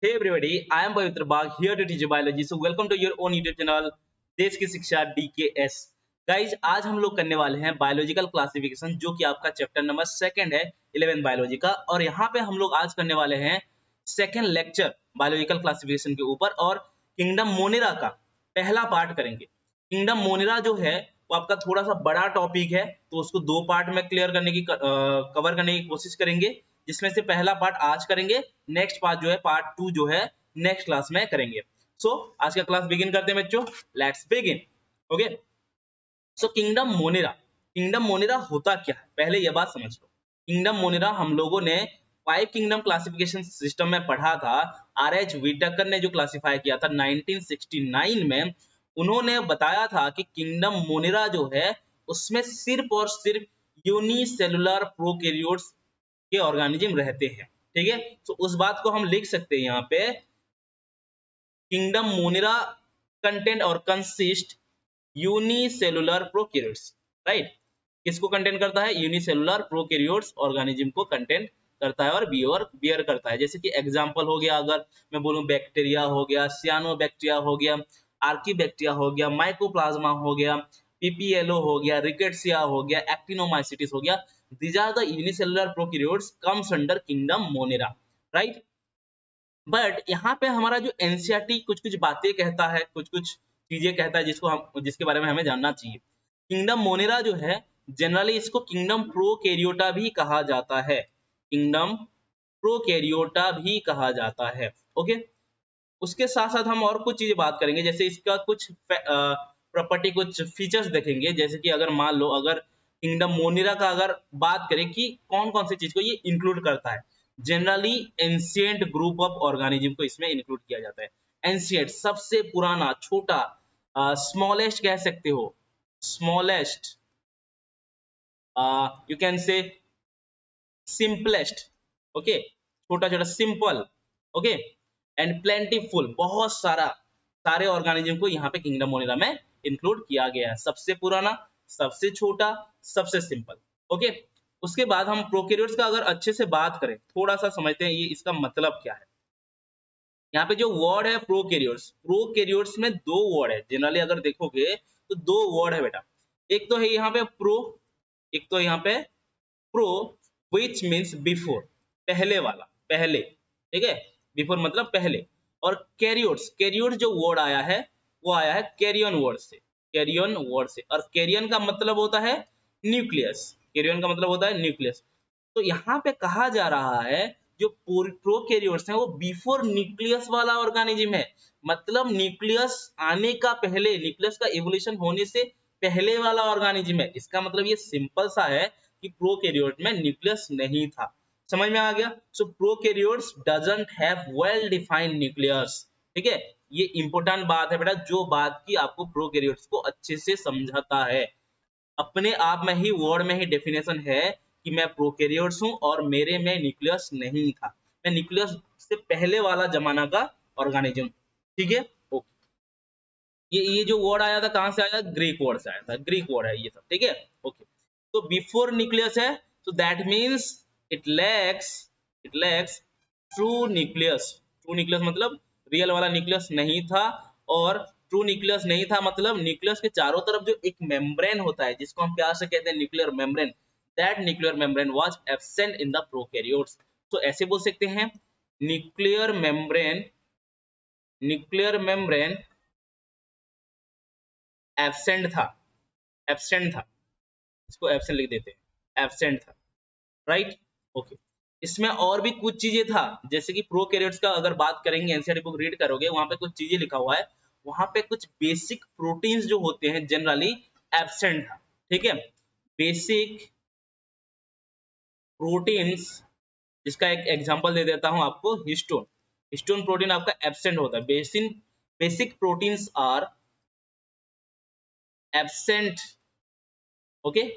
Hey everybody, I am Pavitra Bagh here to teach you biology. So welcome to your own YouTube channel देश की शिक्षा DKS. Guys आज हम लोग करने वाले हैं बायोलॉजिकल क्लासिफिकेशन जो कि आपका चैप्टर नंबर 2 है 11 बायोलॉजी का। और यहाँ पे हम लोग आज करने वाले हैं सेकेंड लेक्चर बायोलॉजिकल क्लासिफिकेशन के ऊपर और किंगडम मोनेरा का पहला पार्ट करेंगे। किंगडम मोनेरा जो है वो आपका थोड़ा सा बड़ा टॉपिक है तो उसको दो पार्ट में क्लियर करने की कवर करने की कोशिश करेंगे, जिसमें से पहला पार्ट आज करेंगे, नेक्स्ट पार्ट जो है पार्ट 2 जो है नेक्स्ट क्लास में करेंगे। सो आज का क्लास बिगिन करते हैं बच्चों, let's begin. Okay, so kingdom Monera होता क्या है पहले ये बात समझ लो। किंगडम मोनेरा हम लोगों ने 5 किंगडम क्लासिफिकेशन सिस्टम में पढ़ा था। आर.एच. व्हिटेकर ने जो क्लासिफाई किया था 1969 में, उन्होंने बताया था कि किंगडम मोनेरा जो है उसमें सिर्फ और सिर्फ यूनिसेलुलर प्रोकैरियोट्स के ऑर्गेनिज्म रहते हैं। ठीक है, तो उस बात को हम लिख सकते हैं यहाँ पे, किंगडम मोनेरा कंटेंट और कंसिस्ट यूनिसेलुलर प्रोकैरियोट्स। राइट, किसको कंटेंट करता है? यूनिसेलुलर प्रोकैरियोट्स ऑर्गेनिज्म को कंटेंट करता है और बियर करता है। जैसे कि एग्जांपल हो गया, अगर मैं बोलूं बैक्टीरिया हो गया, सियानोबैक्टीरिया हो गया, आर्कीबैक्टीरिया हो गया, माइकोप्लाज्मा हो गया, पीपीएलओ हो गया, रिकेट्सिया हो गया, एक्टिनोमाइसिटिस हो गया। These are the unicellular prokaryotes comes under kingdom Monera, right? But यहाँ पे हमारा जो एनसीईआरटी कुछ कुछ बातें कहता है, कुछ कुछ चीजें कहता है जिसके बारे में हमें जानना चाहिए। किंगडम मोनेरा जो है जनरली इसको किंगडम प्रोकैरियोटा भी कहा जाता है, किंगडम प्रोकैरियोटा भी कहा जाता है। ओके, उसके साथ साथ हम और कुछ चीजें बात करेंगे, जैसे इसका कुछ प्रॉपर्टी, कुछ फीचर्स देखेंगे। जैसे कि अगर मान लो, अगर किंगडम मोनेरा का अगर बात करें कि कौन कौन सी चीज को ये इंक्लूड करता है, generally ancient group of organism को इसमें इंक्लूड किया जाता है। एंशिएंट सबसे पुराना, छोटा, स्मॉलेस्ट कह सकते हो, smallest, you can say simplest. Okay, छोटा छोटा, सिंपल। ओके, एंड प्लेंटीफुल, बहुत सारे ऑर्गेनिज्म को यहाँ पे किंगडम मोनेरा में इंक्लूड किया गया है। सबसे पुराना, सबसे छोटा, सबसे सिंपल। ओके, उसके बाद हम प्रोकैरियोट्स का अगर अच्छे से बात करें, थोड़ा सा समझते हैं ये इसका मतलब क्या है। यहाँ पे जो वर्ड है प्रोकैरियोट्स, प्रोकैरियोट्स में दो वर्ड है जनरली, अगर देखोगे तो दो वर्ड है बेटा। एक तो है यहाँ पे प्रो, एक तो यहाँ पे प्रो, विच मीन्स बिफोर, पहले वाला, पहले। ठीक है, बिफोर मतलब पहले। और कैरियोट्स, कैरियोट्स जो वर्ड आया है वो आया है कैरियन वर्ड से, कैरियन वर्ड से। और कैरियन का मतलब होता है न्यूक्लियस, कैरियन का मतलब होता है न्यूक्लियस। तो यहाँ पे कहा जा रहा है जो प्रोकैरियोट्स हैं वो बिफोर न्यूक्लियस वाला ऑर्गेनिज्म है, मतलब न्यूक्लियस आने का पहले, न्यूक्लियस का इवोल्यूशन होने से पहले वाला ऑर्गेनिज्म है। इसका मतलब ये सिंपल सा है कि प्रोकैरियोट में न्यूक्लियस नहीं था। समझ में आ गया? So prokaryotes doesn't have well defined nucleus. ठीक है, ये इंपॉर्टेंट बात है बेटा, जो बात की आपको प्रोकैरियोट्स को अच्छे से समझाता है। अपने आप में ही वर्ड में ही डेफिनेशन है कि मैं प्रोकैरियोट्स हूं और मेरे में न्यूक्लियस नहीं था, मैं न्यूक्लियस से पहले वाला जमाना का ऑर्गेनिज्म। ठीक है, ओके। ये जो वर्ड आया था कहां से आया? ग्रीक वर्ड से आया था, ग्रीक वर्ड है ये सब। ठीक है, ओके। तो बिफोर न्यूक्लियस है, तो that means it lacks true nucleus. True nucleus मतलब रियल वाला न्यूक्लियस नहीं था। और ट्रू न्यूक्लियस नहीं था मतलब न्यूक्लियस के चारों तरफ जो एक मेम्ब्रेन होता है, जिसको हम प्यार से कहते हैं nuclear membrane, that nuclear membrane was absent in the prokaryotes. तो ऐसे बोल सकते हैं, nuclear membrane, nuclear membrane absent था, एब्सेंट था, इसको एब्सेंट लिख देते हैं, एब्सेंट था। Right, okay. इसमें और भी कुछ चीजें था, जैसे कि प्रोकैरियोट्स का अगर बात करेंगे, एनसीईआरटी बुक रीड करोगे, वहां पे कुछ चीजें लिखा हुआ है, वहां पे कुछ बेसिक प्रोटीन्स जो होते हैं जनरली एब्सेंट था। ठीक है, बेसिक प्रोटीन्स, जिसका एक एग्जांपल दे देता हूं आपको, हिस्टोन, हिस्टोन प्रोटीन आपका एब्सेंट होता है। Basic proteins are absent. Okay,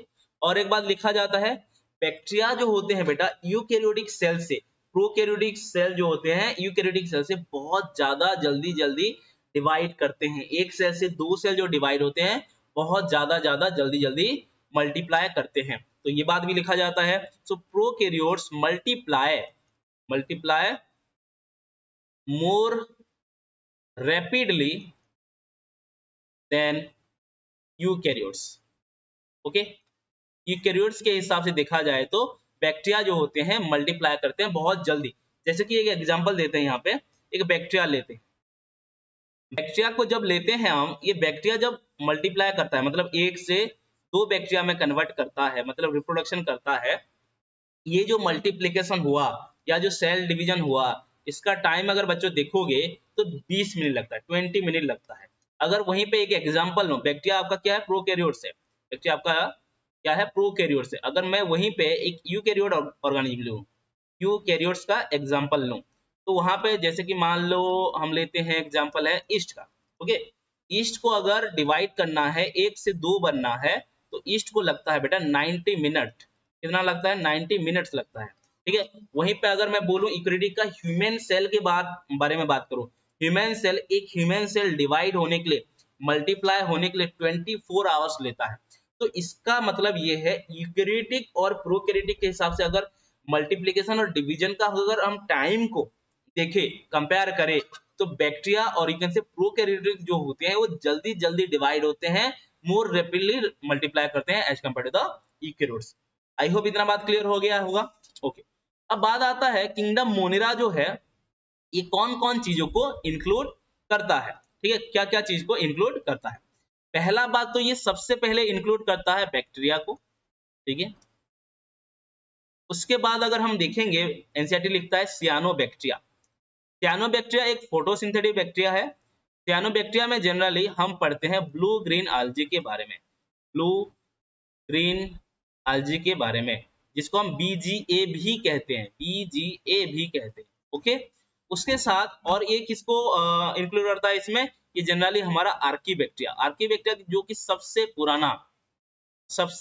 और एक बात लिखा जाता है, बैक्टीरिया जो होते हैं बेटा यूकैरियोटिक सेल से, प्रोकैरियोटिक सेल जो होते हैं यूकैरियोटिक सेल से बहुत ज्यादा जल्दी जल्दी डिवाइड करते हैं। एक सेल से दो सेल जो डिवाइड होते हैं बहुत ज्यादा जल्दी जल्दी मल्टीप्लाई करते हैं, तो ये बात भी लिखा जाता है। So prokaryotes multiply more rapidly than eukaryotes. Okay, eukaryotes के हिसाब से देखा जाए तो बैक्टीरिया जो होते हैं मल्टीप्लाई करते हैं बहुत जल्दी। जैसे कि एक एग्जांपल देते हैं, यहाँ पे एक बैक्टीरिया लेते हैं। बैक्टीरिया को जब लेते हैं हम, ये बैक्टीरिया जब मल्टीप्लाई करता है, मतलब एक से दो बैक्टीरिया में कन्वर्ट करता है, मतलब रिप्रोडक्शन करता है, ये जो मल्टीप्लिकेशन हुआ या जो सेल डिवीजन हुआ, इसका टाइम अगर बच्चों देखोगे तो 20 मिनट लगता है, 20 मिनट लगता है। अगर वहीं पे एक एग्जांपल लो, बैक्टीरिया आपका क्या है, प्रोकैरियोट्स है, बैक्टीरिया आपका क्या है, प्रोकैरियोट्स है। अगर मैं वहीं पे एक यूकैरियोट ऑर्गेनिज्म लूं, यूकैरियोट्स का एग्जांपल लूं, तो वहां पे जैसे कि मान लो हम लेते हैं एग्जांपल है ईस्ट का। ओके, ईस्ट को अगर डिवाइड करना है, एक से दो बनना है, तो ईस्ट को लगता है बेटा 90 मिनट। कितना लगता है, 90 मिनट्स लगता है। ठीक है, वहीं पे अगर मैं बोलूं यूकैरियोट का ह्यूमन सेल के बारे में बात करूं, ह्यूमन सेल, एक ह्यूमन सेल डिवाइड होने के लिए, मल्टीप्लाई होने के लिए 24 आवर्स लेता है। तो इसका मतलब ये है यूकैरियोटिक और प्रोकैरियोटिक के हिसाब से अगर मल्टीप्लिकेशन और डिवीजन का अगर हम टाइम को देखें, कंपेयर करें, तो बैक्टीरिया और यू कैन से प्रोकैरियोटिक जो होते हैं वो जल्दी जल्दी डिवाइड होते हैं, मोर रैपिडली मल्टीप्लाई करते हैं as compared to the eukaryotes. I hope इतना बात क्लियर हो गया होगा। ओके, अब बात आता है किंगडम मोनिरा जो है, ये कौन कौन चीजों को इंक्लूड करता है। ठीक है, क्या क्या चीज को इंक्लूड करता है। पहला बात तो ये सबसे पहले इंक्लूड करता है बैक्टीरिया को। ठीक है, उसके बाद अगर हम देखेंगे, एनसीईआरटी लिखता है सियानोबैक्टीरिया। सियानोबैक्टीरिया एक फोटोसिंथेटिक बैक्टीरिया है। सियानोबैक्टीरिया में जनरली हम पढ़ते हैं ब्लू ग्रीन algae के बारे में, ब्लू ग्रीन algae के बारे में, जिसको हम BGA भी कहते हैं, BGA भी कहते हैं। ओके, उसके साथ और ये किसको इंक्लूड करता है इसमें, कि जनरली हमारा आर्कीबैक्टीरिया, आर्कीबैक्टीरिया जो कि सबसे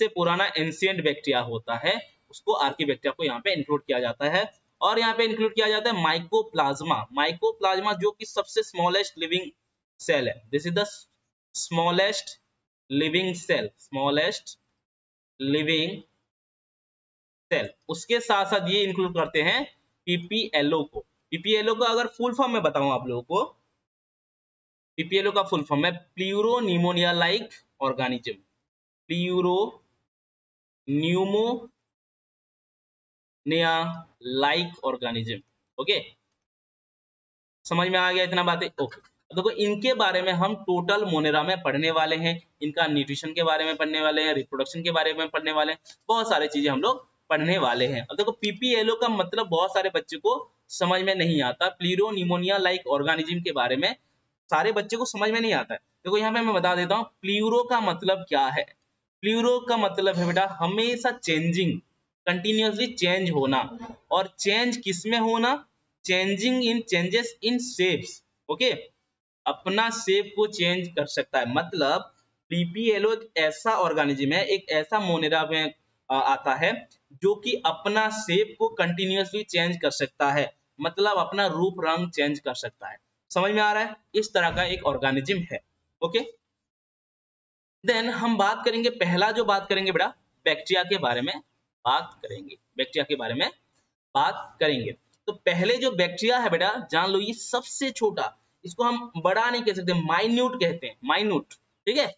पुराना एंशिएंट बैक्टीरिया होता है, उसको आर्कीबैक्टीरिया को यहाँ पे इंक्लूड किया जाता है। और यहाँ पे इंक्लूड किया जाता है माइकोप्लाज्मा, माइकोप्लाज्मा जो कि सबसे स्मॉलेस्ट लिविंग सेल है। This is the smallest living cell, smallest living cell. उसके साथ साथ ये इंक्लूड करते हैं पीपीएलओ को। पीपीएलओ को अगर फुल फॉर्म में बताऊं आप लोगों को, पीपीएलओ का फुल फॉर्म है pleuro pneumonia like organism, pleuro pneumonia like organism. Okay, समझ में आ गया इतना बातें। ओके, देखो इनके बारे में हम टोटल मोनेरा में पढ़ने वाले हैं, इनका न्यूट्रिशन के बारे में पढ़ने वाले हैं, रिप्रोडक्शन के बारे में पढ़ने वाले हैं, बहुत सारी चीजें हम लोग पढ़ने वाले हैं। अब देखो पीपीएलओ का मतलब बहुत सारे बच्चे को समझ में नहीं आता, प्लूरो न्यूमोनिया लाइक ऑर्गेनिज्म के बारे में सारे बच्चे को समझ में नहीं आता है। देखो यहाँ पे मैं बता देता हूँ प्लूरो का मतलब क्या है। प्लूरो का मतलब है बेटा हमेशा चेंजिंग, कंटिन्यूअसली चेंज होना। और चेंज किस में होना, changing in changes in shapes. Okay, अपना शेप को चेंज कर सकता है। मतलब पीपीएलओ एक ऐसा ऑर्गेनिज्म है, एक ऐसा मोनेरा में आता है जो कि अपना शेप को कंटिन्यूअसली चेंज कर सकता है, मतलब अपना रूप रंग चेंज कर सकता है। समझ में आ रहा है, इस तरह का एक ऑर्गेनिज्म है। ओके, देन हम बात करेंगे, पहला जो बात करेंगे बेटा बैक्टीरिया के बारे में बात करेंगे, बैक्टीरिया के बारे में बात करेंगे। तो पहले जो बैक्टीरिया है बेटा जान लो, ये सबसे छोटा, इसको हम बड़ा नहीं कह सकते, माइन्यूट कहते हैं, माइन्यूट। ठीक है,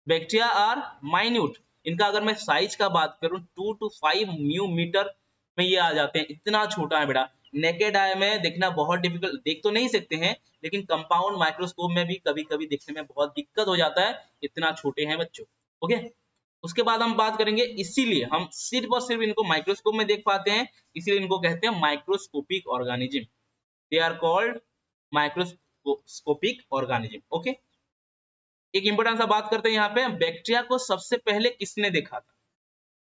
बैक्टीरिया आर माइन्यूट। इनका अगर मैं साइज का बात करूं 2 to 5 मीटर में ये आ जाते हैं, इतना छोटा है बेटा। नेकेड आई में देखना बहुत डिफिकल्ट, देख तो नहीं सकते हैं, लेकिन कंपाउंड माइक्रोस्कोप में भी कभी कभी देखने में बहुत दिक्कत हो जाता है, इतना छोटे हैं बच्चों। ओके, उसके बाद हम बात करेंगे, इसीलिए हम सिर्फ और सिर्फ इनको माइक्रोस्कोप में देख पाते हैं, इसीलिए इनको कहते हैं microscopic organism. They are called microscopic organism. Okay, एक इंपॉर्टेंट सा बात करते हैं यहाँ पे, बैक्टीरिया को सबसे पहले किसने देखा था,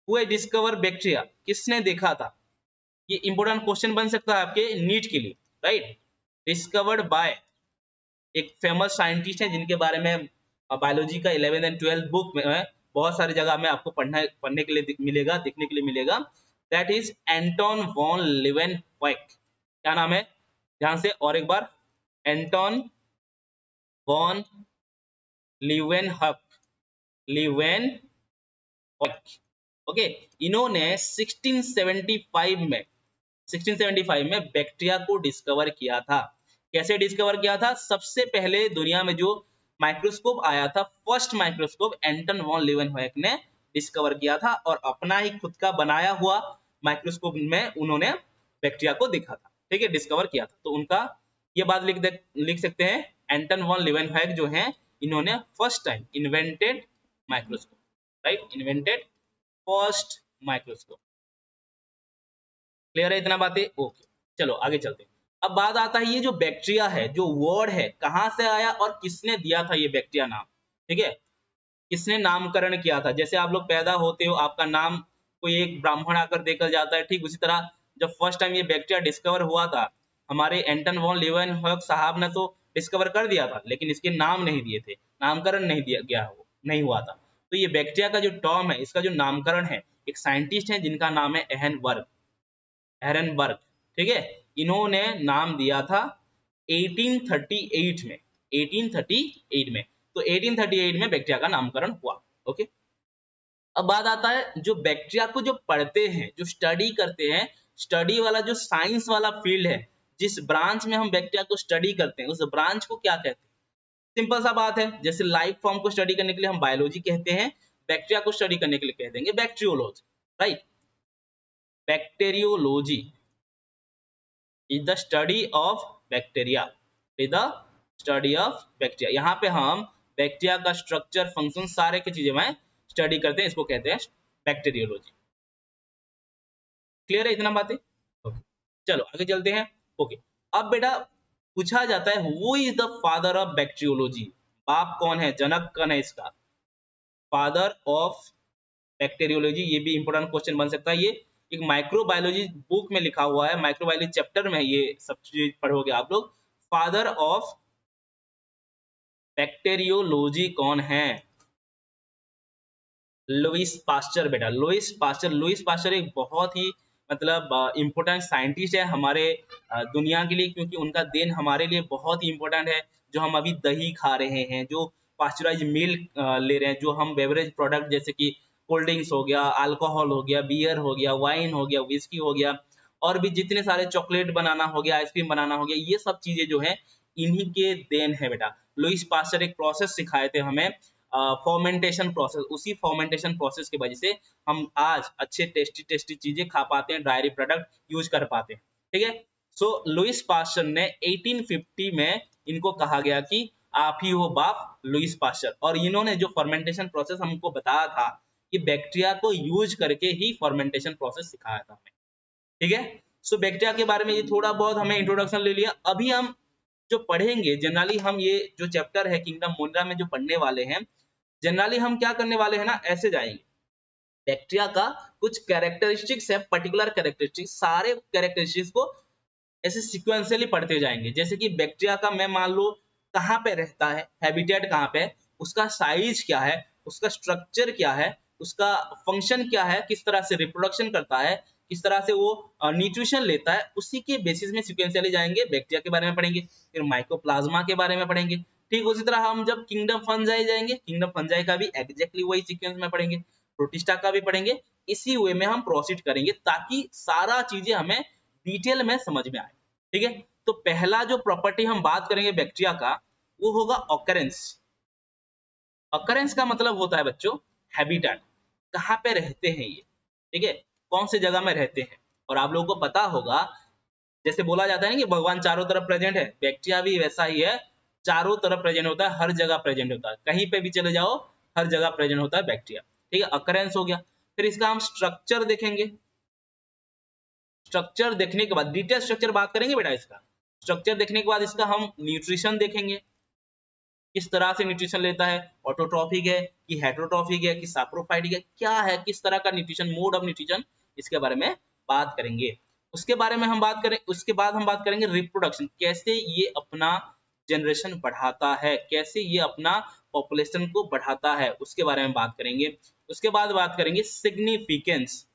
हु डिस्कवर बैक्टीरिया, किसने देखा था। ये इंपॉर्टेंट क्वेश्चन बन सकता है आपके नीट के लिए, राइट। डिस्कवर्ड बाय एक फेमस साइंटिस्ट है, जिनके बारे में बायोलॉजी का 11th एंड 12th बुक में बहुत सारी जगह में आपको पढ़ने के लिए मिलेगा, देखने के लिए मिलेगा। That is Anton van Leeuwenhoek. क्या नाम है, ध्यान से और एक बार, एंटोन वॉन लीवेनहॉक, ओके। इन्होंने 1675 में बैक्टीरिया को डिस्कवर किया था। कैसे डिस्कवर किया था? सबसे पहले दुनिया में जो माइक्रोस्कोप आया था, फर्स्ट माइक्रोस्कोप एंटन वॉन लीवेनहॉयक ने डिस्कवर किया था और अपना ही खुद का बनाया हुआ माइक्रोस्कोप में उन्होंने बैक्टीरिया को देखा था, ठीक है, डिस्कवर किया था। तो उनका ये बात लिख सकते हैं, एंटन वॉन लीवेनहॉयक जो है इन्होंने first time invented microscope, right, invented first microscope. Clear है इतना बातें? ओके, चलो आगे चलते हैं। अब बात आता है ये जो बैक्टीरिया है, जो वर्ड है, कहां से आया और किसने दिया था ये बैक्टीरिया नाम, ठीक है, किसने नामकरण किया था? जैसे आप लोग पैदा होते हो, आपका नाम कोई एक ब्राह्मण आकर देकर जाता है, ठीक उसी तरह जब फर्स्ट टाइम ये बैक्टीरिया डिस्कवर हुआ था, हमारे एंटन वॉन लीवेनहॉयक साहब ने तो डिस्कवर कर दिया था, लेकिन इसके नाम नहीं दिए थे, नामकरण नहीं दिया गया, नहीं हुआ था। तो ये बैक्टीरिया का जो टर्म है, इसका जो नामकरण है, एक साइंटिस्ट है जिनका नाम है एहरनबर्ग, ठीक है, इन्होंने नाम दिया था 1838 में, 1838 में। तो 1838 में बैक्टीरिया का नामकरण हुआ। ओके, अब बात आता है जो बैक्टीरिया को जो पढ़ते हैं, जो स्टडी करते हैं, स्टडी वाला जो साइंस वाला फील्ड है, जिस ब्रांच में हम बैक्टीरिया को स्टडी करते हैं, उस ब्रांच को क्या कहते हैं? सिंपल सा बात है, जैसे लाइफ फॉर्म को स्टडी करने के लिए हम बायोलॉजी कहते हैं, बैक्टीरिया को स्टडी करने के लिए कह देंगे bacteriology, right. Bacteriology is the study of bacteria, is the study of bacteria। यहाँ पे हम बैक्टीरिया का स्ट्रक्चर, फंक्शन, सारे की चीजें में स्टडी करते हैं, इसको कहते हैं बैक्टीरियोलॉजी। क्लियर है इतना बातें? ओके, चलो आगे चलते हैं। ओके, अब बेटा पूछा जाता है who is the father of bacteriology, बाप कौन है, जनक कौन है इसका, फादर ऑफ बैक्टीरियोलॉजी, ये भी इंपॉर्टेंट क्वेश्चन बन सकता है। ये एक माइक्रोबायोलॉजी बुक में लिखा हुआ है, माइक्रोबायोलॉजी चैप्टर में ये सब चीज पढ़ोगे आप लोग। फादर ऑफ बैक्टीरियोलॉजी कौन है? लुईस पास्चर बेटा, लुईस पास्चर। लुईस पास्चर एक बहुत ही मतलब इम्पोर्टेंट साइंटिस्ट है हमारे दुनिया के लिए, क्योंकि उनका देन हमारे लिए बहुत ही इम्पोर्टेंट है। जो हम अभी दही खा रहे हैं, जो पास्चराइज मिल्क ले रहे हैं, जो हम बेवरेज प्रोडक्ट जैसे कि कोल्ड ड्रिंक्स हो गया, अल्कोहल हो गया, बियर हो गया, वाइन हो गया, विस्की हो गया, और भी जितने सारे चॉकलेट बनाना हो गया, आइसक्रीम बनाना हो गया, ये सब चीजें जो है इन्हीं के देन है बेटा। लुईस पास्चर एक प्रोसेस सिखाए थे हमें, फॉर्मेंटेशन प्रोसेस, उसी फॉर्मेंटेशन प्रोसेस की वजह से हम आज अच्छे टेस्टी चीजें खा पाते हैं, डायरी प्रोडक्ट यूज कर पाते हैं, ठीक है। सो लुईस पास्चर ने 1850 में इनको कहा गया कि आप ही हो बाप, लुईस पास्चर। और इन्होंने जो फॉर्मेंटेशन प्रोसेस हमको बताया था कि बैक्टीरिया को यूज करके ही फॉर्मेंटेशन प्रोसेस सिखाया था हमें, ठीक है। सो बैक्टीरिया के बारे में ये थोड़ा बहुत हमें इंट्रोडक्शन ले लिया। अभी हम जो पढ़ेंगे जनरली, हम ये जो चैप्टर है किंगडम मोनिरा में जो पढ़ने वाले हैं, जनरली हम क्या करने वाले हैं ना, ऐसे जाएंगे, बैक्टीरिया का कुछ कैरेक्टरिस्टिक्स है, पर्टिकुलर कैरेक्टरिस्टिक्स, सारे कैरेक्टरिस्टिक्स को ऐसे सिक्वेंशियली पढ़ते जाएंगे। जैसे कि बैक्टीरिया का मैं मान लो कहाँ पे रहता है, हैबिटेट कहाँ पे, उसका साइज क्या है, उसका स्ट्रक्चर क्या है, उसका फंक्शन क्या है, किस तरह से रिप्रोडक्शन करता है, किस तरह से वो न्यूट्रिशन लेता है, उसी के बेसिस में सिक्वेंशियली जाएंगे, बैक्टीरिया के बारे में पढ़ेंगे, फिर माइकोप्लाज्मा के बारे में पढ़ेंगे। ठीक उसी तरह हम जब किंगडम फंजाई जाएंगे, किंगडम फंजाई का भी एग्जैक्टली वही सीक्वेंस में पढ़ेंगे, प्रोटिस्टा का भी पढ़ेंगे, इसी वे में हम प्रोसीड करेंगे ताकि सारा चीजें हमें डिटेल में समझ में आए, ठीक है। तो पहला जो प्रॉपर्टी हम बात करेंगे बैक्टीरिया का, वो होगा ऑकरेंस। ऑकरेंस का मतलब होता है बच्चों हैबिटेट, कहाँ पे रहते हैं ये, ठीक है, कौन सी जगह में रहते हैं। और आप लोगों को पता होगा, जैसे बोला जाता है ना कि भगवान चारों तरफ प्रेजेंट है, बैक्टीरिया भी वैसा ही है, चारों तरफ प्रेजेंट होता है, हर जगह प्रेजेंट होता है, कहीं पे भी चले जाओ हर जगह प्रेजेंट होता है बैक्टीरिया, ठीक है। अकरेंस हो गया। फिर इसका हम स्ट्रक्चर देखेंगे, स्ट्रक्चर देखने के बाद डिटेल स्ट्रक्चर बात करेंगे बेटा, इसका स्ट्रक्चर देखने के बाद इसका हम न्यूट्रिशन देखेंगे, किस तरह से न्यूट्रिशन लेता है, ऑटोट्रॉफिक है कि हेटेरोट्रॉफिक है कि सैप्रोफाइटिक है, क्या है, किस तरह का न्यूट्रिशन, मोड ऑफ न्यूट्रिशन, इसके बारे में बात करेंगे। उसके बारे में हम बात करें, उसके बाद हम बात करेंगे रिप्रोडक्शन, कैसे ये अपना जनरेशन बढ़ाता है, कैसे ये अपना पॉपुलेशन को बढ़ाता है, उसके बारे में बात करेंगे। उसके बाद बात करेंगे सिग्निफिकेंस,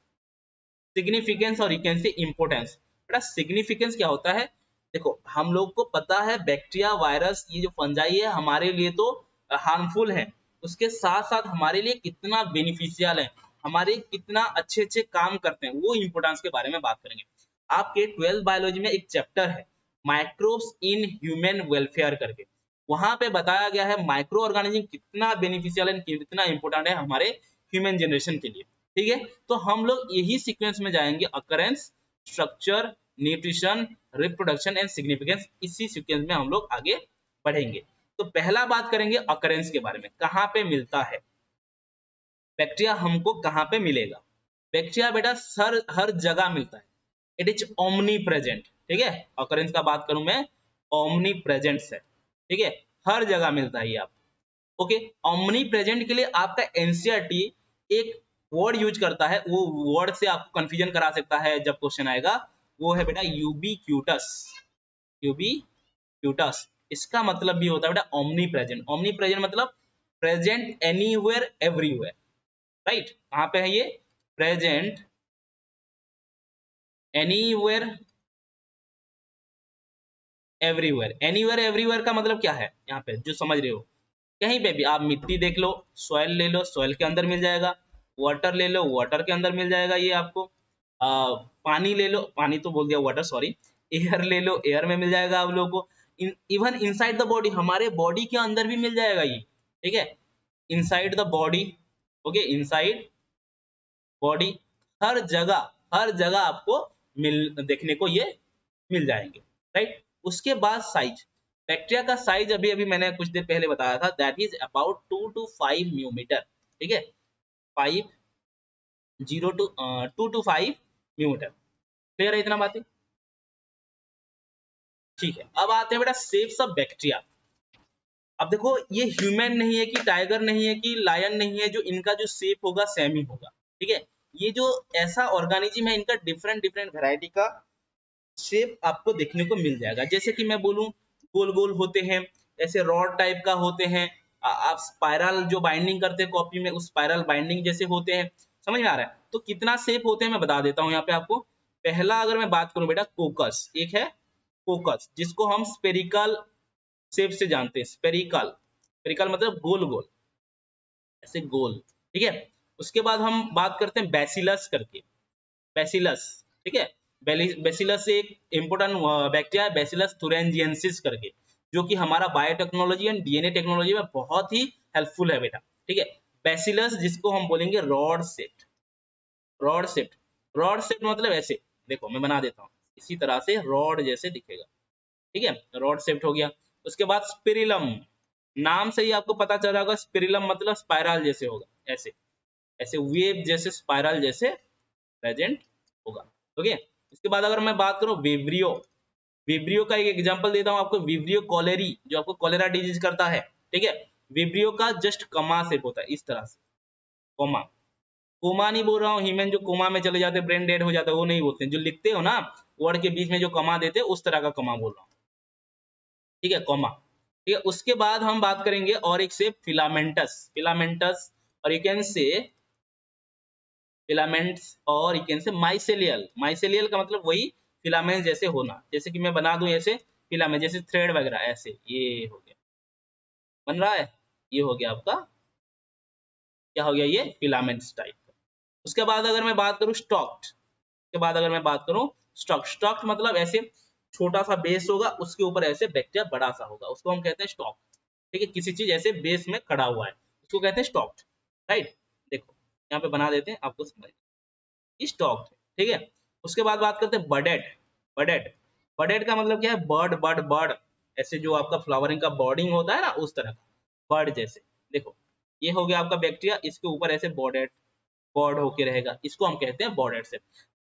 सिग्निफिकेंस और यू कैन से इंपोर्टेंस। बेटा सिग्निफिकेंस क्या होता है, देखो हम लोग को पता है बैक्टीरिया, वायरस, ये जो फंजाई है हमारे लिए तो हार्मफुल है, उसके साथ साथ हमारे लिए कितना बेनिफिशियल है, हमारे कितना अच्छे अच्छे काम करते हैं, वो इंपोर्टेंस के बारे में बात करेंगे। आपके 12th बायोलॉजी में एक चैप्टर है माइक्रोब्स इन ह्यूमन वेलफेयर करके, वहां पे बताया गया है माइक्रो ऑर्गेनिज्म कितना बेनिफिशियल है, कितना इंपॉर्टेंट है हमारे ह्यूमन जनरेशन के लिए। ठीक है, तो हम लोग यही सीक्वेंस में जाएंगे, occurrence, structure, nutrition, reproduction and significance, इसी सीक्वेंस में हम लोग आगे बढ़ेंगे। तो पहला बात करेंगे अकरेंस के बारे में, कहाँ पे मिलता है बैक्टीरिया, हमको कहाँ पे मिलेगा। बैक्टीरिया बेटा सर हर जगह मिलता है, इट इज ओमनी प्रेजेंट। ठीक है, ऑकरेंस का बात करूं मैं, ओमनी प्रेजेंट है। ठीक है, हर जगह मिलता है ये आपको। ओके, ओमनी प्रेजेंट के लिए आपका एनसीईआरटी एक वर्ड यूज करता है, वो वर्ड से आपको कंफ्यूजन करा सकता है जब क्वेश्चन आएगा, वो है बेटा यूबीक्यूटस। यूबीक्यूटस इसका मतलब भी होता है बेटा ओमनी प्रेजेंट। ओमनी प्रेजेंट मतलब प्रेजेंट एनीवेयर एवरीवेयर, राइट। कहां पे है ये, present anywhere everywhere. Anywhere everywhere का मतलब क्या है, यहाँ पे जो समझ रहे हो, कहीं पे भी आप मिट्टी देख लो, सॉइल ले लो, सॉइल के अंदर मिल जाएगा, वाटर ले लो, वाटर के अंदर मिल जाएगा ये आपको, पानी ले लो, पानी तो बोल दिया वाटर, सॉरी, एयर ले लो, एयर में मिल जाएगा आप लोगों को, इवन इनसाइड द बॉडी, हमारे बॉडी के अंदर भी मिल जाएगा ये। ठीक है, inside the body, okay, inside body, हर जगह आपको मिल देखने को ये मिल जाएंगे, राइट। उसके बाद साइज, बैक्टीरिया का साइज अभी अभी मैंने कुछ देर पहले बताया था, दैट इज अबाउट 2 to 5 म्यूमीटर। ठीक है, 5 0 to 2 to 5 म्यूमीटर। क्लियर है इतना बातें, ठीक है। अब आते हैं बेटा शेप्स ऑफ बैक्टीरिया। अब देखो ये ह्यूमन नहीं है कि टाइगर नहीं है कि लायन नहीं है जो इनका जो शेप होगा सेम ही होगा। ठीक है, ये जो ऐसा ऑर्गेनिज्म है इनका डिफरेंट डिफरेंट वैरायटी का शेप आपको देखने को मिल जाएगा। जैसे कि मैं बोलूं गोल गोल होते हैं, ऐसे रॉड टाइप का होते हैं, आप स्पाइरल जो बाइंडिंग करते हैं कॉपी में, उस स्पाइरल बाइंडिंग जैसे होते हैं। समझ में आ रहा है, तो कितना शेप होते हैं मैं बता देता हूँ यहाँ पे आपको। पहला अगर मैं बात करूं बेटा कोकस, एक है कोकस जिसको हम स्पेरिकल शेप से जानते हैं, स्पेरिकल, स्पेरिकल मतलब गोल गोल, ऐसे गोल। ठीक है, उसके बाद हम बात करते हैं बैसिलस करके, बैसिलस। ठीक है, बैसिलस एक इंपोर्टेंट बैक्टीरिया है, बैसिलस थुरिंजिएंसिस करके, जो कि हमारा बायोटेक्नोलॉजी एंड डीएनए टेक्नोलॉजी में बहुत ही हेल्पफुल है बेटा। ठीक है, बैसिलस जिसको हम बोलेंगे रॉड सेप्ट, रॉड सेप्ट, रॉड सेप्ट मतलब ऐसे, देखो मैं बना देता हूँ, इसी तरह से रॉड जैसे दिखेगा। ठीक है, रॉड सेप्ट हो गया। उसके बाद स्पिरिलम, नाम से ही आपको पता चल रहा होगा, स्पिरिलम मतलब स्पाइरल जैसे होगा, ऐसे ऐसे वेव जैसे स्पाइरल जैसे प्रेजेंट होगा। ओके, इसके बाद अगर मैं बात करूं विब्रियो, विब्रियो का एक एग्जांपल देता हूं आपको, विब्रियो कॉलेरी जो आपको कॉलेरा डिजीज करता है। ठीक है, विब्रियो का जस्ट कमा शेप होता है इस तरह से, कोमा, कोमा नहीं बोल रहा हूँ ह्यूमन जो कोमा में चले जाते ब्रेन डेड हो जाता है वो नहीं बोलते, जो लिखते हो ना वर्ड के बीच में जो कमा देते उस तरह का कमा बोल रहा हूँ। ठीक है, कॉमा। ठीक है, उसके बाद हम बात करेंगे और एक से फिलामेंटस, फिलामेंटस, और यू कैन से फिलामेंट्स, और you can say mycelial, mycelial का मतलब वही फिलामेंट जैसे होना, जैसे कि मैं बना दूं ऐसे फिलामेंट जैसे थ्रेड वगैरह, ऐसे ये हो गया, बन रहा है, ये हो गया आपका, क्या हो गया ये फिलामेंट्स टाइप। उसके बाद अगर मैं बात करूं स्टॉक्ड, के बाद अगर मैं बात करूं स्टॉक, स्टॉक मतलब ऐसे छोटा सा बेस होगा उसके ऊपर ऐसे बैक्टीरिया बड़ा सा होगा, उसको हम कहते हैं स्टॉक। ठीक है, किसी चीज ऐसे बेस में खड़ा हुआ है उसको कहते हैं स्टॉक्ड, राइट। देखो यहाँ पे बना देते हैं आपको समझ, स्टॉक्ड। ठीक है, उसके बाद बात करते हैं बडेड, बडेड, बडेड का मतलब क्या है, बर्ड, बर्ड, बर्ड, ऐसे जो आपका फ्लावरिंग का बॉर्डिंग होता है ना उस तरह का बर्ड जैसे। देखो ये हो गया आपका बैक्टीरिया, इसके ऊपर ऐसे बॉर्डेड, बॉर्ड होके रहेगा, इसको हम कहते हैं बॉर्डेड शेप।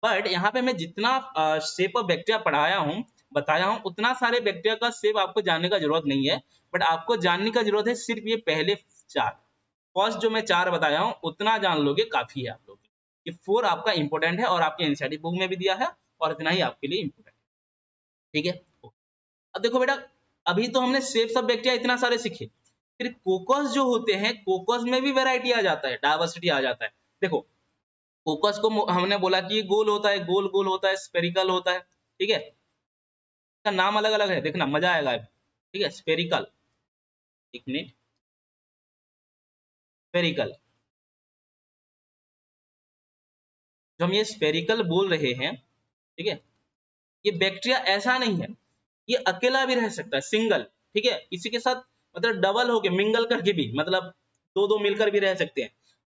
बट यहाँ पे मैं जितना शेप ऑफ बैक्टीरिया पढ़ाया हूँ बताया हूँ उतना सारे बैक्टीरिया का शेप आपको जानने का जरूरत नहीं है, बट आपको जानने का जरूरत है सिर्फ ये पहले चार, फर्स्ट जो मैं चार बताया हूँ उतना जान लोगे काफी है आप लोग, ये फोर आपका इंपॉर्टेंट है और आपके एनसीईआरटी बुक में भी दिया है और इतना ही आपके लिए इंपॉर्टेंट है। ठीक है, अब देखो बेटा अभी तो हमने शेप्स ऑफ बैक्टीरिया इतना सारे सीखे, फिर कोकस जो होते हैं कोकस में भी वैरायटी आ जाता है, डाइवर्सिटी आ जाता है। देखो फोकस को हमने बोला कि ये गोल होता है, गोल गोल होता है, स्पेरिकल होता है। ठीक है, इसका नाम अलग अलग है, देखना मजा आएगा अभी। ठीक है, स्पेरिकल, एक मिनट, स्पेरिकल, जो हम ये स्पेरिकल बोल रहे हैं, ठीक है, ये बैक्टीरिया ऐसा नहीं है, ये अकेला भी रह सकता है, सिंगल, ठीक है, किसी के साथ मतलब डबल हो के मिंगल करके भी, मतलब दो दो मिलकर भी रह सकते हैं,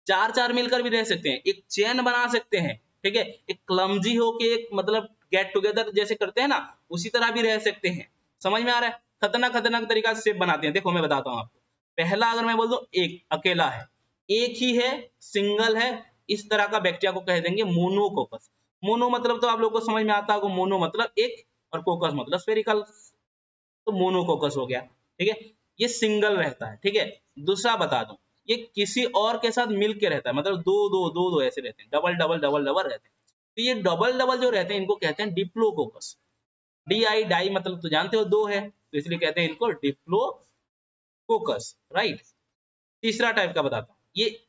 चार चार मिलकर भी रह सकते हैं, एक चेन बना सकते हैं, ठीक है, एक क्लमजी हो के एक मतलब गेट टुगेदर जैसे करते हैं ना, उसी तरह भी रह सकते हैं। समझ में आ रहा है? खतरनाक खतरनाक तरीका से बनाते हैं। देखो मैं बताता हूँ आपको। पहला अगर मैं बोल दूं एक अकेला है, एक ही है, सिंगल है, इस तरह का बैक्टीरिया को कह देंगे मोनोकोकस। मोनो मतलब तो आप लोग को समझ में आता होगा, मोनो मतलब एक और कोकस मतलब स्फेरिकल, तो मोनोकोकस हो गया, ठीक है, ये सिंगल रहता है, ठीक है। दूसरा बता दूं, ये किसी और के साथ मिल के रहता है, मतलब दो दो दो दो ऐसे रहते हैं, डबल डबल डबल डबल रहते हैं। तो ये डबल डबल जो रहते हैं इनको कहते हैं डिप्लोकोकस। डी आई डाई मतलब तो जानते हो दो है, तो इसलिए कहते हैं इनको डिप्लोकोकस, राइट। तीसरा टाइप का बताता हूँ, ये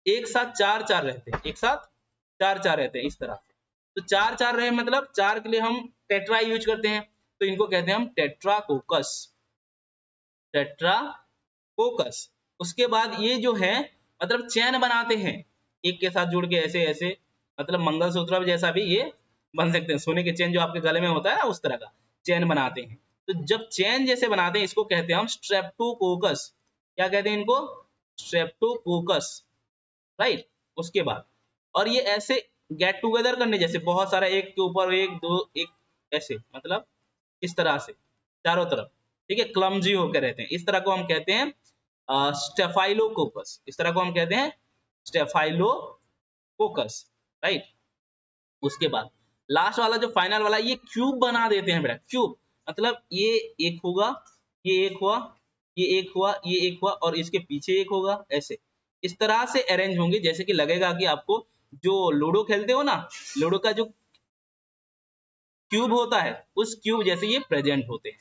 एक साथ चार चार रहते हैं, एक साथ चार चार रहते हैं इस तरह से। तो चार चार रहे मतलब चार के लिए हम टेट्रा यूज करते हैं, तो इनको कहते हैं हम टेट्राकोकस, टेट्राकोकस। उसके बाद ये जो है मतलब चैन बनाते हैं, एक के साथ जुड़ के ऐसे ऐसे, मतलब मंगलसूत्र जैसा भी ये बन सकते हैं, सोने के चेन जो आपके गले में होता है ना उस तरह का चैन बनाते हैं। तो जब चैन जैसे बनाते हैं इसको कहते हैं हम स्ट्रेप्टोकोकस। क्या कहते हैं इनको? Streptococcus, right. उसके बाद और ये ऐसे गेट टुगेदर करने जैसे बहुत सारा, एक के ऊपर एक, दो एक ऐसे, मतलब इस तरह से चारों तरफ, ठीक है, क्लमजी होकर रहते हैं, इस तरह को हम कहते हैं स्टेफाइलोकोकस। इस तरह को हम कहते हैं स्टेफाइलोकोकस, राइट। उसके बाद लास्ट वाला जो फाइनल वाला, ये क्यूब बना देते हैं बेटा, क्यूब मतलब ये एक होगा, ये एक हुआ, ये एक हुआ, ये एक हुआ और इसके पीछे एक होगा, ऐसे इस तरह से अरेंज होंगे जैसे कि लगेगा कि आपको, जो लूडो खेलते हो ना, लूडो का जो क्यूब होता है उस क्यूब जैसे ये प्रेजेंट होते हैं।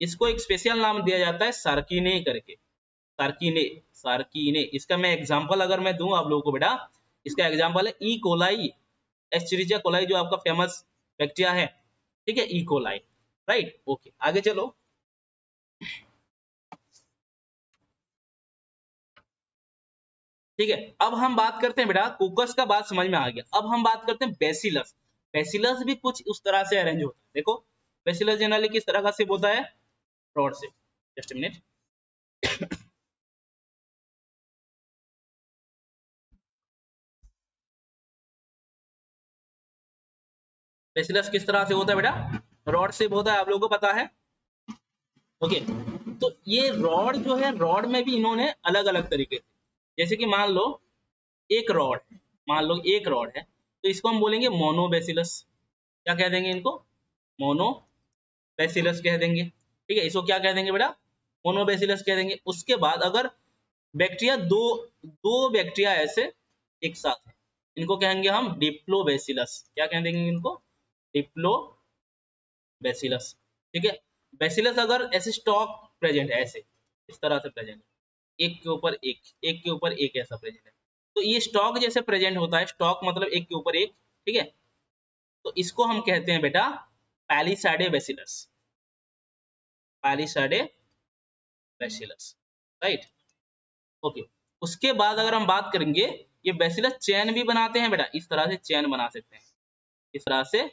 इसको एक स्पेशल नाम दिया जाता है सार्किने करके, सार्किने, सार्किने। इसका मैं एग्जांपल अगर मैं दूं आप लोगों को बेटा, इसका एग्जांपल है ई कोलाई, एस्चेरिचिया कोलाई जो आपका फेमस बैक्टीरिया है, ठीक है, ई कोलाई, राइट। ओके, आगे चलो। ठीक है, अब हम बात करते हैं बेटा, कोकस का बात समझ में आ गया, अब हम बात करते हैं बेसिलस। बेसिलस भी कुछ उस तरह से अरेंज होता है, देखो बेसिलस जनरली किस तरह का शेप होता है, रॉड से। जस्ट मिनट, बेसिलस किस तरह से होता है बेटा, रॉड शेप होता है, आप लोगों को पता है। ओके, तो ये रॉड जो है, रॉड में भी इन्होंने अलग अलग तरीके से, जैसे कि मान लो एक रॉड है, मान लो एक रॉड है, तो इसको हम बोलेंगे मोनोबेसिलस। क्या कह देंगे इनको? मोनोबेसिलस कह देंगे, ठीक है। इसको क्या कह देंगे बेटा? मोनोबेसिलस कह देंगे। उसके बाद अगर बैक्टीरिया दो, दो बैक्टीरिया ऐसे एक साथ है, इनको कहेंगे हम डिप्लोबेसिलस। क्या कह देंगे इनको? डिप्लोबेसिलस, ठीक है। बेसिलस अगर ऐसे स्टॉक प्रेजेंट है, ऐसे इस तरह से प्रेजेंट है, एक के ऊपर एक, एक के ऊपर एक ऐसा प्रेजेंट है, तो ये स्टॉक जैसे प्रेजेंट होता है, स्टॉक मतलब एक के ऊपर एक, ठीक है, तो इसको हम कहते हैं बेटा पैलिसाइडे बेसिलस, पैलिसाइडे बेसिलस, राइट। ओके, उसके बाद अगर हम बात करेंगे, ये बेसिलस चैन भी बनाते हैं बेटा, इस तरह से चैन बना सकते हैं, इस तरह से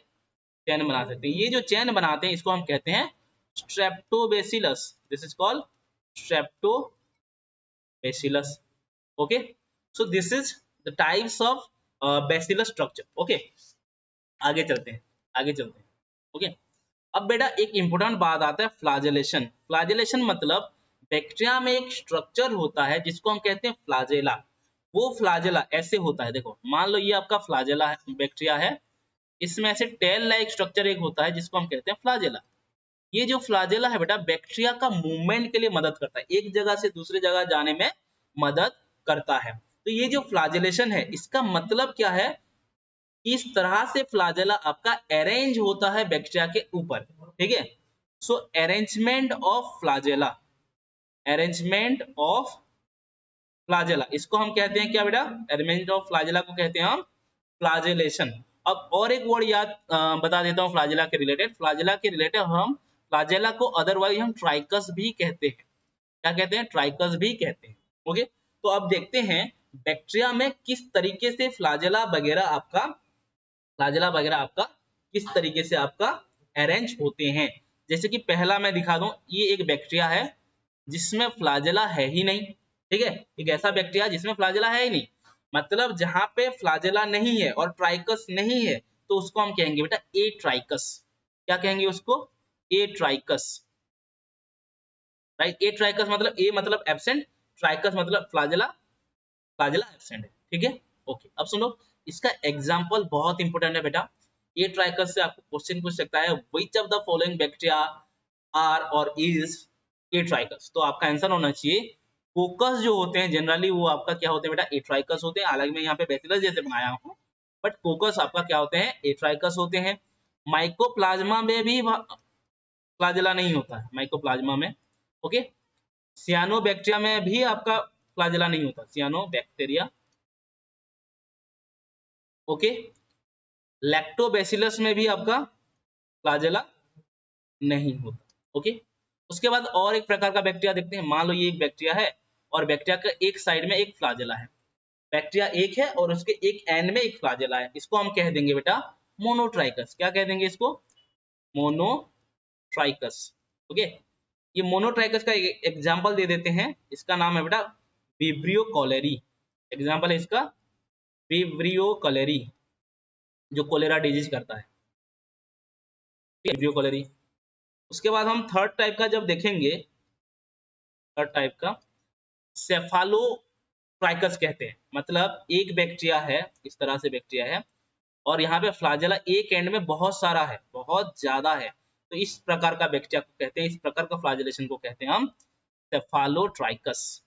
चैन बना सकते हैं। ये जो चैन बनाते हैं इसको हम कहते हैं streptobacillus, this is called streptobacillus. Okay, so this is the types of bacillus structure. Okay, आगे चलते हैं, आगे चलते हैं। ओके, अब बेटा एक इंपॉर्टेंट बात आता है, फ्लाजेलेशन। फ्लाजेलेशन मतलब बैक्टीरिया में एक स्ट्रक्चर होता है जिसको हम कहते हैं फ्लाजेला। वो फ्लाजेला ऐसे होता है, देखो मान लो ये आपका फ्लाजेला है, बैक्टीरिया है, इसमें ऐसे टेल लाइक स्ट्रक्चर एक होता है जिसको हम कहते हैं फ्लाजेला। ये जो फ्लाजेला है बेटा, बैक्टीरिया का मूवमेंट के लिए मदद करता है, एक जगह से दूसरी जगह जाने में मदद करता है। तो ये जो फ्लाजेलेशन है इसका मतलब क्या है, इस तरह से फ्लाजेला आपका अरेंज होता है बैक्टीरिया के ऊपर, ठीक है। So arrangement of flagella, arrangement of flagella, इसको हम कहते हैं क्या बेटा? अरेंजमेंट ऑफ फ्लाजेला को कहते हैं हम फ्लाजेलेशन। अब और एक वर्ड याद बता देता हूँ फ्लाजेला के रिलेटेड, फ्लाजेला के रिलेटेड हम फ्लाजेला को अदरवाइज हम ट्राइकस भी कहते हैं। क्या कहते हैं? ट्राइकस भी कहते हैं। ओके, तो अब देखते हैं बैक्टीरिया में किस तरीके से फ्लाजेला वगैरह आपका, फ्लाजेला वगैरह आपका किस तरीके से आपका अरेंज होते हैं। जैसे कि पहला मैं दिखा दूं, ये एक बैक्टीरिया है जिसमें फ्लाजेला है ही नहीं, ठीक है, एक ऐसा बैक्टीरिया जिसमें फ्लाजेला है ही नहीं, मतलब जहां पे फ्लाजेला नहीं है और ट्राइकस नहीं है तो उसको हम कहेंगे बेटा ए ट्राइकस। क्या कहेंगे उसको? ए ट्राइकस, राइट। ए ट्राइकस मतलब ए मतलब एब्सेंट, ट्राइकस मतलब फ्लाजेला, फ्लाजेला एब्सेंट है, ठीक है। ओके, अब सुनो, इसका एग्जांपल बहुत इंपॉर्टेंट है बेटा। ए ट्राइकस से आपको क्वेश्चन पूछ सकता है, which of the following bacteria are और इज ए ट्राइकस। तो आपका आंसर होना चाहिए कोकस जो होते हैं जनरली वो आपका क्या होते हैं बेटा? ए ट्राइकस होते हैं। हालांकि मैं यहाँ पे बैसिलस जैसे बनाया हूँ, बट कोकस आपका क्या होते हैं? ए ट्राइकस होते हैं। माइकोप्लाज्मा में भी फ्लाजेला नहीं होता है, माइकोप्लाज्मा में, ओके। सियानोबैक्टीरिया में भी आपका फ्लाजेला नहीं होता, सियानोबैक्टीरिया, ओके। लैक्टोबैसिलस में भी आपका फ्लाजेला नहीं होता, ओके। उसके बाद और एक प्रकार का बैक्टीरिया देखते हैं। मान लो ये एक बैक्टीरिया है और बैक्टीरिया का एक साइड में एक फ्लाजेला है, बैक्टीरिया एक है और उसके एक एंड में एक फ्लाजेला है, इसको हम कह देंगे बेटा मोनोट्राइकस। क्या कह देंगे इसको? Monotrichous, okay. ये मोनोट्राइकस का एग्जांपल दे देते हैं, इसका नाम है बेटा विब्रियो कॉलेरी। एग्जांपल है इसका विब्रियो कॉलेरी, जो कोलेरा डिजीज करता है, विब्रियो कॉलेरी। उसके बाद हम थर्ड टाइप का जब देखेंगे, थर्ड टाइप का सेफालोट्राइकस कहते हैं। मतलब एक बैक्टीरिया है, इस तरह से बैक्टीरिया है और यहाँ पे फ्लाजेला एक एंड में बहुत सारा है, बहुत ज्यादा है, तो इस प्रकार का बैक्टीरिया को कहते हैं, इस प्रकार का फ्लाजेलेशन को कहते हैं हम सेफालोट्राइकस,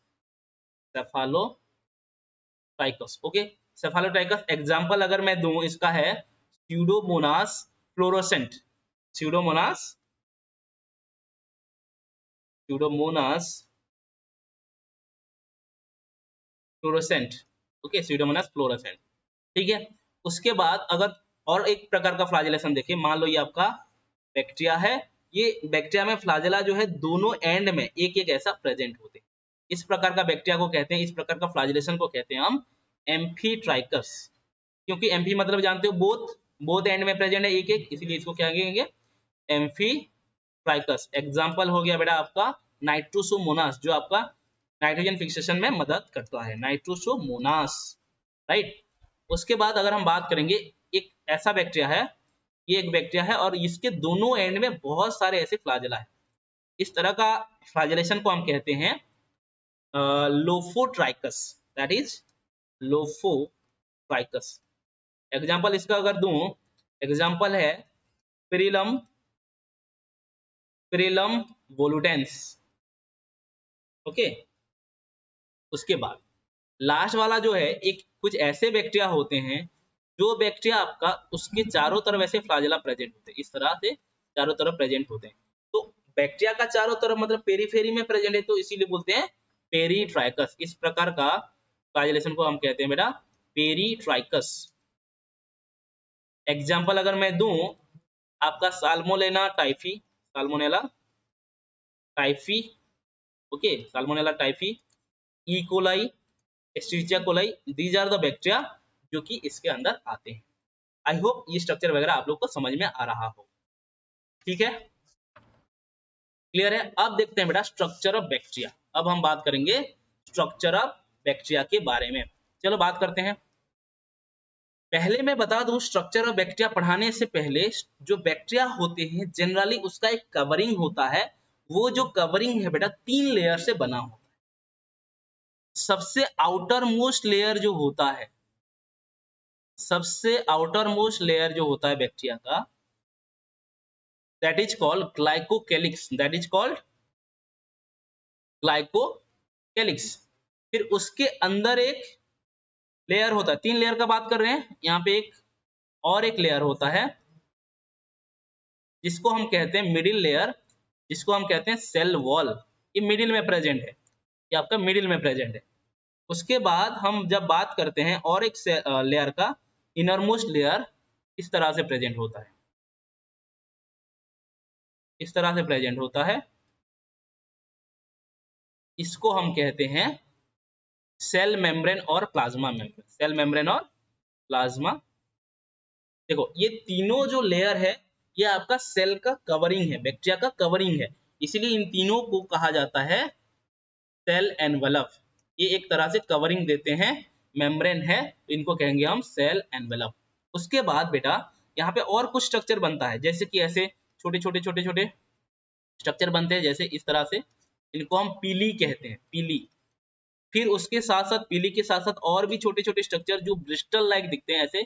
सेफालोट्राइकस, ओके। सेफालोट्राइकस एग्जांपल अगर मैं दूं, इसका है Pseudomonas fluorescent, Pseudomonas, Pseudomonas fluorescent, okay, Pseudomonas fluorescent, ठीक है। उसके बाद अगर और एक प्रकार का फ्लाजेलेशन देखिए, मान लो ये आपका बैक्टीरिया है, ये बैक्टीरिया में फ्लाजेला जो है दोनों एंड में एक एक ऐसा प्रेजेंट होते हैं, इस प्रकार का बैक्टीरिया को कहते हैं, इस प्रकार का फ्लाजेलेशन को कहते हैं हम एम्फीट्राइकस। क्योंकि एम्फी मतलब जानते हो बोथ, बोथ एंड में प्रेजेंट है एक एक, इसीलिए इसको क्या कहेंगे? एम्फीट्राइकस। एग्जांपल हो गया बेटा आपका नाइट्रोसोमोनास, जो आपका नाइट्रोजन फिक्सेशन में मदद करता है, नाइट्रोसोमोनास, राइट। उसके बाद अगर हम बात करेंगे, एक ऐसा बैक्टीरिया है, ये एक बैक्टीरिया है और इसके दोनों एंड में बहुत सारे ऐसे फ्लाजेला है, इस तरह का फ्लाजेलेशन को हम कहते हैं lophotrichous, that is lophotrichous. Example इसका अगर दूं, एग्जांपल है पेरिलम, पेरिलम वोलुटेंस, ओके। उसके बाद लास्ट वाला जो है, एक कुछ ऐसे बैक्टीरिया होते हैं जो बैक्टीरिया आपका उसके चारों तरफ ऐसे फ्लाजेला प्रेजेंट होते हैं, इस तरह से चारों तरफ प्रेजेंट होते हैं। तो बैक्टीरिया का चारों तरफ मतलब पेरीफेरी में प्रेजेंट है, तो इसीलिए बोलते हैं पेरीट्राइकस। इस प्रकार का फ्लाजेलेशन को हम कहते हैं बेटा पेरीट्राइकस। एग्जाम्पल अगर मैं दूं, आपका Salmonella typhi, Salmonella typhi, okay, Salmonella typhi, E coli, Escherichia coli, these are the bacteria जो कि इसके अंदर आते हैं। आई होप ये स्ट्रक्चर वगैरह आप लोग को समझ में आ रहा हो, ठीक है, क्लियर है। अब देखते हैं बेटा स्ट्रक्चर ऑफ बैक्टीरिया। अब हम बात करेंगे स्ट्रक्चर ऑफ बैक्टीरिया के बारे में, चलो बात करते हैं। पहले मैं बता दूं, स्ट्रक्चर ऑफ बैक्टीरिया पढ़ाने से पहले, जो बैक्टीरिया होते हैं जनरली उसका एक कवरिंग होता है, वो जो कवरिंग है बेटा 3 लेयर से बना होता है। सबसे आउटर मोस्ट लेयर जो होता है, सबसे आउटर मोस्ट लेयर जो होता है बैक्टीरिया का, that is called glycocalyx, that is called glycocalyx. फिर उसके अंदर एक लेयर होता है, 3 लेयर का बात कर रहे हैं, यहाँ पे एक और एक लेयर होता है जिसको हम कहते हैं मिडिल लेयर, जिसको हम कहते हैं सेल वॉल। ये मिडिल में प्रेजेंट है, ये आपका मिडिल में प्रेजेंट है। उसके बाद हम जब बात करते हैं और एक लेयर का, इनरमोस्ट लेयर इस तरह से प्रेजेंट होता है, इस तरह से प्रेजेंट होता है, इसको हम कहते हैं सेल मेम्ब्रेन और प्लाज्मा मेम्ब्रेन, सेल मेम्ब्रेन और प्लाज्मा। देखो ये तीनों जो लेयर है ये आपका सेल का कवरिंग है, बैक्टीरिया का कवरिंग है, इसीलिए इन तीनों को कहा जाता है सेल एनवेलप। ये एक तरह से कवरिंग देते हैं, मेम्ब्रेन है, तो इनको कहेंगे हम सेल एनवेलप। उसके बाद बेटा यहाँ पे और कुछ स्ट्रक्चर बनता है, जैसे कि ऐसे छोटे छोटे छोटे छोटे स्ट्रक्चर बनते हैं, जैसे इस तरह से, इनको हम पीली कहते हैं, पीली। फिर उसके साथ साथ पीली के साथ साथ और भी छोटे छोटे स्ट्रक्चर जो ब्रिस्टल लाइक दिखते हैं, ऐसे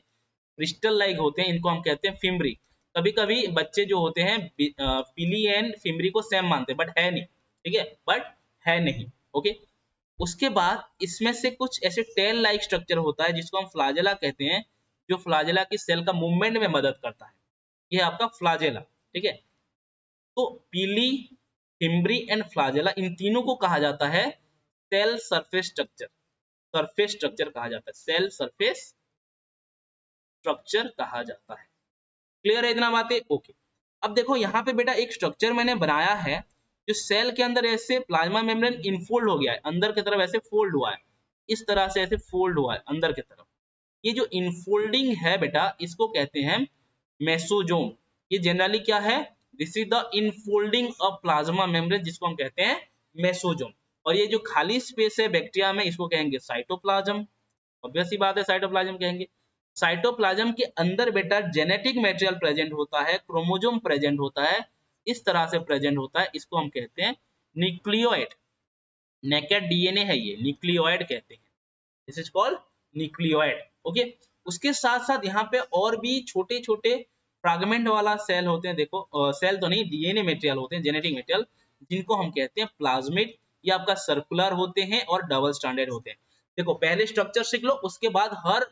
ब्रिस्टल लाइक होते हैं, इनको हम कहते हैं फिम्बरी। कभी कभी बच्चे जो होते हैं पीली एंड फिम्बरी को सेम मानते हैं, बट है नहीं, ठीक है, बट है नहीं, ओके। उसके बाद इसमें से कुछ ऐसे टेल लाइक स्ट्रक्चर होता है जिसको हम फ्लाजेला कहते हैं, जो फ्लाजेला की सेल का मूवमेंट में मदद करता है, ये आपका फ्लाजेला, ठीक है। तो पीली, फिम्बरी एंड फ्लाजेला, इन तीनों को कहा जाता है cell surface structure, surface structure कहा जाता है, सेल सरफेस स्ट्रक्चर कहा जाता है। क्लियर है इतना बातें? ओके। अब देखो यहाँ पे बेटा एक स्ट्रक्चर मैंने बनाया है, जो सेल के अंदर ऐसे प्लाज्मा मेम्ब्रेन इनफोल्ड हो गया है, अंदर की तरफ ऐसे फोल्ड हुआ है, इस तरह से ऐसे फोल्ड हुआ है अंदर की तरफ। ये जो इनफोल्डिंग है बेटा, इसको कहते हैं मेसोजोम। ये जनरली क्या है? This is the infolding of plasma membrane, जिसको हम कहते हैं मेसोजोम। और ये जो खाली स्पेस है बैक्टीरिया में, इसको कहेंगे साइटोप्लाज्म। ऑब्वियस सी बात है, साइटोप्लाज्म कहेंगे। साइटोप्लाज्म के अंदर बेटा जेनेटिक मटेरियल प्रेजेंट होता है, क्रोमोजोम प्रेजेंट होता है, इस तरह से प्रेजेंट होता है, इसको हम कहते हैं न्यूक्लियोइड। नेकेड डीएनए है ये, न्यूक्लियोइड कहते हैं, this is called nucleoid, okay. उसके साथ साथ यहाँ पे और भी छोटे छोटे फ्रैगमेंट वाला सेल होते हैं, देखो सेल तो नहीं, डीएनए मटेरियल होते हैं, जेनेटिक मटेरियल, जिनको हम कहते हैं प्लाज्मिड। ये आपका सर्कुलर होते हैं और डबल स्टैंडर्ड होते हैं। देखो पहले स्ट्रक्चर सीख लो, उसके बाद हर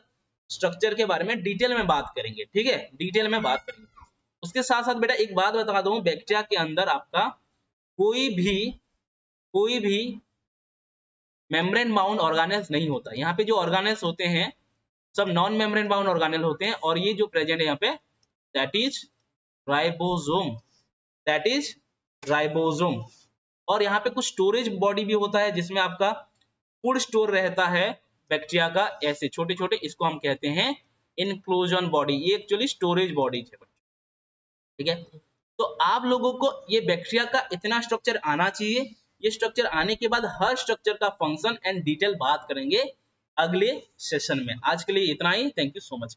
स्ट्रक्चर के बारे में डिटेल में बात करेंगे, ठीक है, डिटेल में बात करेंगे। उसके साथ साथ बेटा एक बात बता दूं, बैक्टीरिया के अंदर आपका कोई भी मेम्ब्रेन बाउंड ऑर्गेनेल्स नहीं होता। यहाँ पे जो ऑर्गेनेल्स होते हैं सब नॉन मेम्ब्रेन बाउंड ऑर्गेनेल होते हैं, और ये जो प्रेजेंट है यहाँ पे, that is ribosome, that is ribosome. और यहाँ पे कुछ स्टोरेज बॉडी भी होता है, जिसमें आपका फूड स्टोर रहता है बैक्टीरिया का, ऐसे छोटे छोटे, इसको हम कहते हैं इनक्लूजन बॉडी। ये एक्चुअली स्टोरेज बॉडी है, ठीक है। तो आप लोगों को ये बैक्टीरिया का इतना स्ट्रक्चर आना चाहिए। ये स्ट्रक्चर आने के बाद हर स्ट्रक्चर का फंक्शन एंड डिटेल बात करेंगे अगले सेशन में। आज के लिए इतना ही, थैंक यू सो मच।